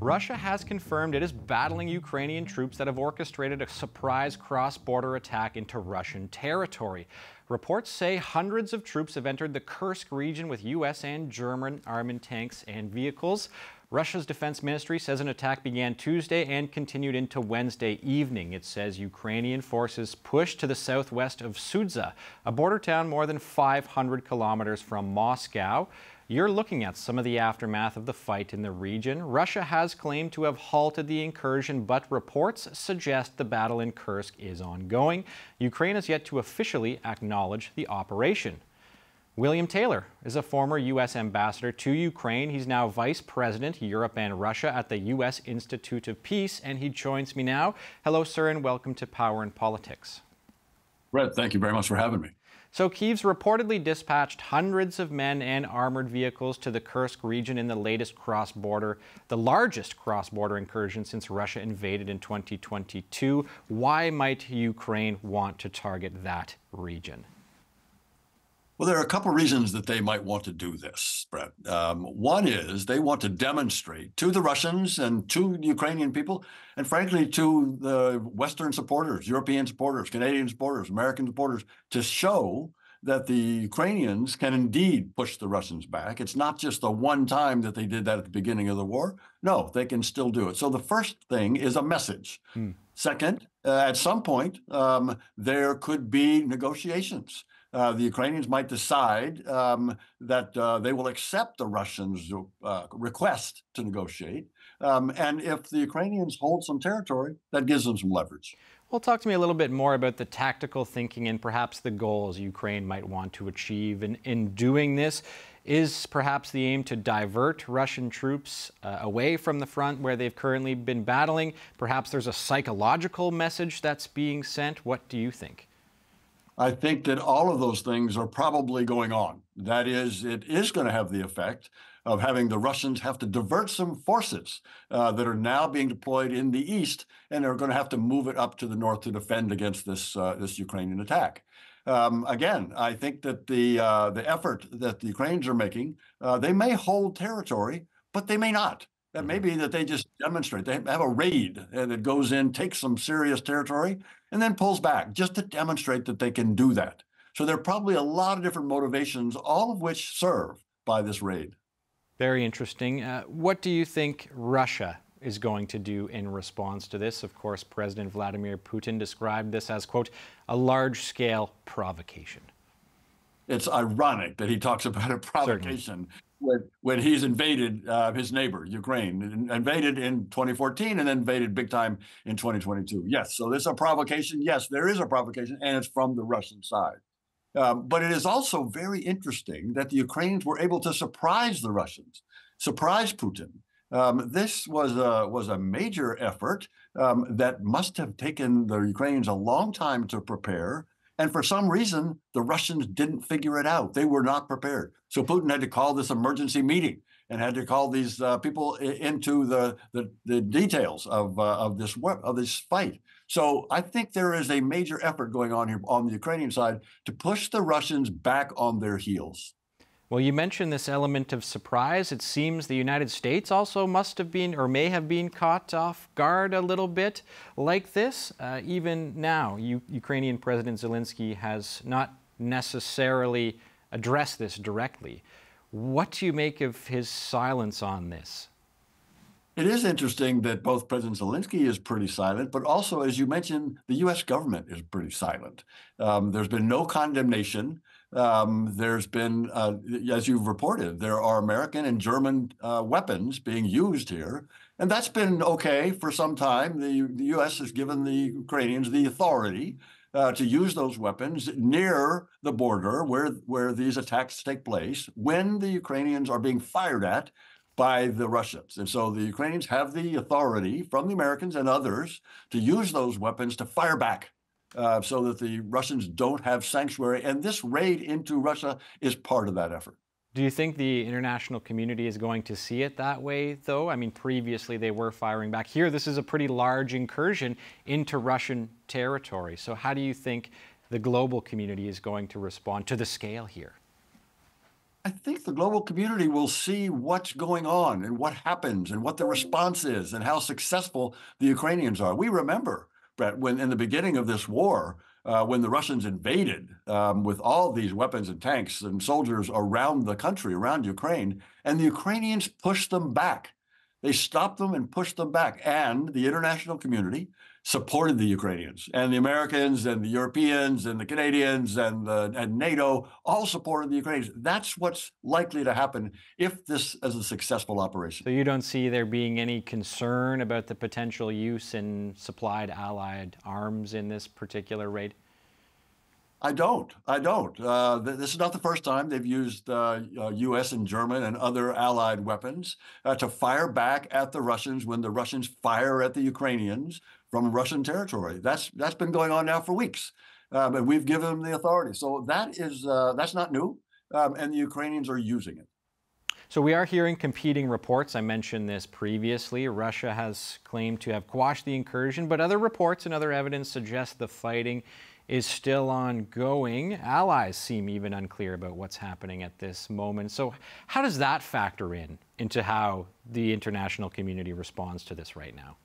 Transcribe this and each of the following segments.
Russia has confirmed it is battling Ukrainian troops that have orchestrated a surprise cross-border attack into Russian territory. Reports say hundreds of troops have entered the Kursk region with U.S. and German armored tanks and vehicles. Russia's defense ministry says an attack began Tuesday and continued into Wednesday evening. It says Ukrainian forces pushed to the southwest of Sudza, a border town more than 500 kilometers from Moscow. You're looking at some of the aftermath of the fight in the region. Russia has claimed to have halted the incursion, but reports suggest the battle in Kursk is ongoing. Ukraine has yet to officially acknowledge the operation. William Taylor is a former U.S. ambassador to Ukraine. He's now Vice President, Europe and Russia at the U.S. Institute of Peace, and he joins me now. Hello, sir, and welcome to Power and Politics. Brett, thank you very much for having me. So Kyiv's reportedly dispatched hundreds of men and armored vehicles to the Kursk region in the latest the largest cross-border incursion since Russia invaded in 2022. Why might Ukraine want to target that region? Well, there are a couple of reasons that they might want to do this, Brett. One is they want to demonstrate to the Russians and to the Ukrainian people, and frankly to the Western supporters, European supporters, Canadian supporters, American supporters, to show that the Ukrainians can indeed push the Russians back. It's not just the one time that they did that at the beginning of the war. No, they can still do it. So the first thing is a message. Second, at some point, there could be negotiations. The Ukrainians might decide that they will accept the Russians' request to negotiate. And if the Ukrainians hold some territory, that gives them some leverage. Well, talk to me a little bit more about the tactical thinking and perhaps the goals Ukraine might want to achieve in doing this. Is perhaps the aim to divert Russian troops away from the front where they've currently been battling? Perhaps there's a psychological message that's being sent. What do you think? I think that all of those things are probably going on. That is, it is going to have the effect of having the Russians have to divert some forces that are now being deployed in the east, and they're going to have to move it up to the north to defend against this Ukrainian attack. Again, I think that the effort that the Ukrainians are making, they may hold territory, but they may not. That may be that they just demonstrate. They have a raid that goes in, takes some serious territory, and then pulls back just to demonstrate that they can do that. So there are probably a lot of different motivations, all of which serve by this raid. Very interesting. What do you think Russia is going to do in response to this? Of course, President Vladimir Putin described this as, quote, a large-scale provocation. It's ironic that he talks about a provocation when he's invaded his neighbor, Ukraine, invaded in 2014 and then invaded big time in 2022. Yes, so there's a provocation. Yes, there is a provocation, and it's from the Russian side. But it is also very interesting that the Ukrainians were able to surprise the Russians, surprise Putin. This was a major effort that must have taken the Ukrainians a long time to prepare. And for some reason, the Russians didn't figure it out. They were not prepared. So Putin had to call this emergency meeting and had to call these people into the details of this fight. So I think there is a major effort going on here on the Ukrainian side to push the Russians back on their heels. Well, you mentioned this element of surprise. It seems the United States also must have been or may have been caught off guard a little bit like this. Even now, Ukrainian President Zelensky has not necessarily addressed this directly. What do you make of his silence on this? It is interesting that both President Zelensky is pretty silent, but also, as you mentioned, the U.S. government is pretty silent. There's been no condemnation. There's been, as you've reported, there are American and German weapons being used here. And that's been okay for some time. The U.S. has given the Ukrainians the authority to use those weapons near the border where these attacks take place when the Ukrainians are being fired at by the Russians. And so the Ukrainians have the authority from the Americans and others to use those weapons to fire back so that the Russians don't have sanctuary. And this raid into Russia is part of that effort. Do you think the international community is going to see it that way, though? I mean, previously they were firing back. Here, this is a pretty large incursion into Russian territory. So how do you think the global community is going to respond to the scale here? I think the global community will see what's going on and what happens and what the response is and how successful the Ukrainians are. We remember, Brett, when in the beginning of this war, when the Russians invaded with all these weapons and tanks and soldiers around the country, around Ukraine, and the Ukrainians pushed them back. They stopped them and pushed them back. And the international community supported the Ukrainians, and the Americans and the Europeans and the Canadians and NATO all supported the Ukrainians. That's what's likely to happen if this is a successful operation. So you don't see there being any concern about the potential use in supplied Allied arms in this particular raid? I don't. This is not the first time they've used U.S. and German and other allied weapons to fire back at the Russians when the Russians fire at the Ukrainians from Russian territory. That's been going on now for weeks, and we've given them the authority. So that's not new, and the Ukrainians are using it. So we are hearing competing reports. I mentioned this previously. Russia has claimed to have quashed the incursion, but other reports and other evidence suggest the fighting is still ongoing. Allies seem even unclear about what's happening at this moment. So how does that factor into how the international community responds to this right now?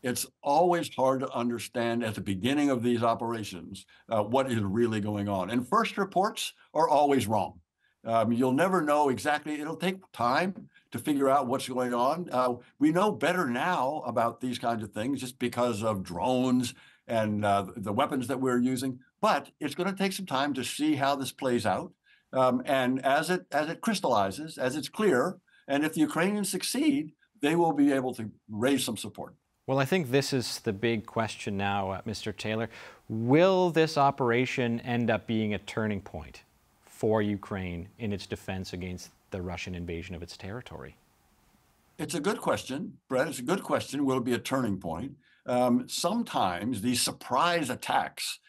It's always hard to understand at the beginning of these operations what is really going on. And first reports are always wrong. You'll never know exactly. It'll take time to figure out what's going on. We know better now about these kinds of things just because of drones and the weapons that we're using. But it's going to take some time to see how this plays out. And as it crystallizes, as it's clear, and if the Ukrainians succeed, they will be able to raise some support. Well, I think this is the big question now, Mr. Taylor. Will this operation end up being a turning point for Ukraine in its defense against the Russian invasion of its territory? It's a good question, Brett. It's a good question. Will it be a turning point? Sometimes these surprise attacks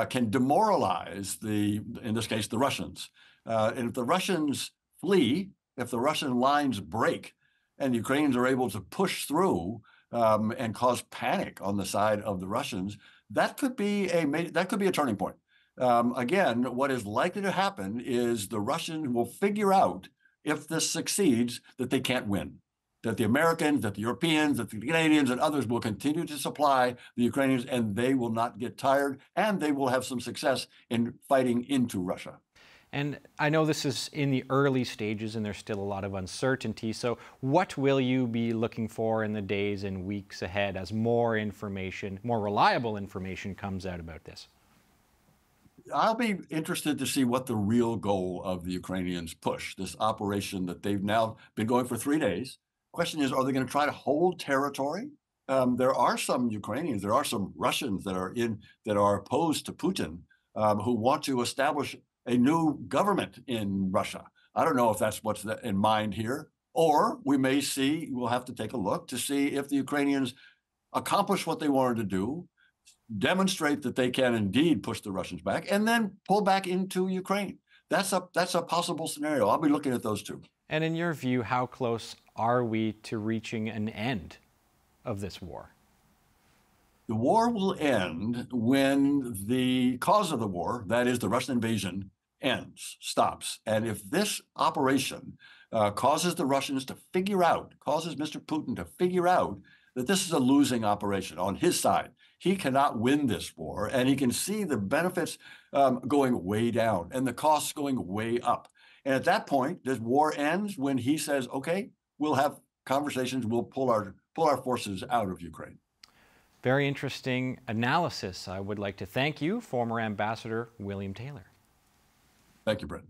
can demoralize in this case, the Russians. And if the Russians flee, if the Russian lines break, and the Ukrainians are able to push through and cause panic on the side of the Russians, that could be a turning point. Again, what is likely to happen is the Russians will figure out, if this succeeds, that they can't win. That the Americans, that the Europeans, that the Canadians and others will continue to supply the Ukrainians, and they will not get tired, and they will have some success in fighting into Russia. And I know this is in the early stages and there's still a lot of uncertainty. So what will you be looking for in the days and weeks ahead as more information, more reliable information comes out about this? I'll be interested to see what the real goal of the Ukrainians push, this operation that they've now been going for 3 days. Question is, are they going to try to hold territory? There are some Ukrainians, there are some Russians that are opposed to Putin, who want to establish a new government in Russia. I don't know if that's what's in mind here, or we'll have to take a look to see if the Ukrainians accomplish what they wanted to do, demonstrate that they can indeed push the Russians back, and then pull back into Ukraine. That's a possible scenario. I'll be looking at those two. And in your view, how close are we to reaching an end of this war? The war will end when the cause of the war, that is the Russian invasion, stops. And if this operation causes the Russians to causes Mr. Putin to figure out that this is a losing operation on his side, he cannot win this war, and he can see the benefits going way down and the costs going way up. And at that point, this war ends when he says, okay, we'll have conversations, we'll pull our forces out of Ukraine. Very interesting analysis. I would like to thank you, former Ambassador William Taylor. Thank you, Brett.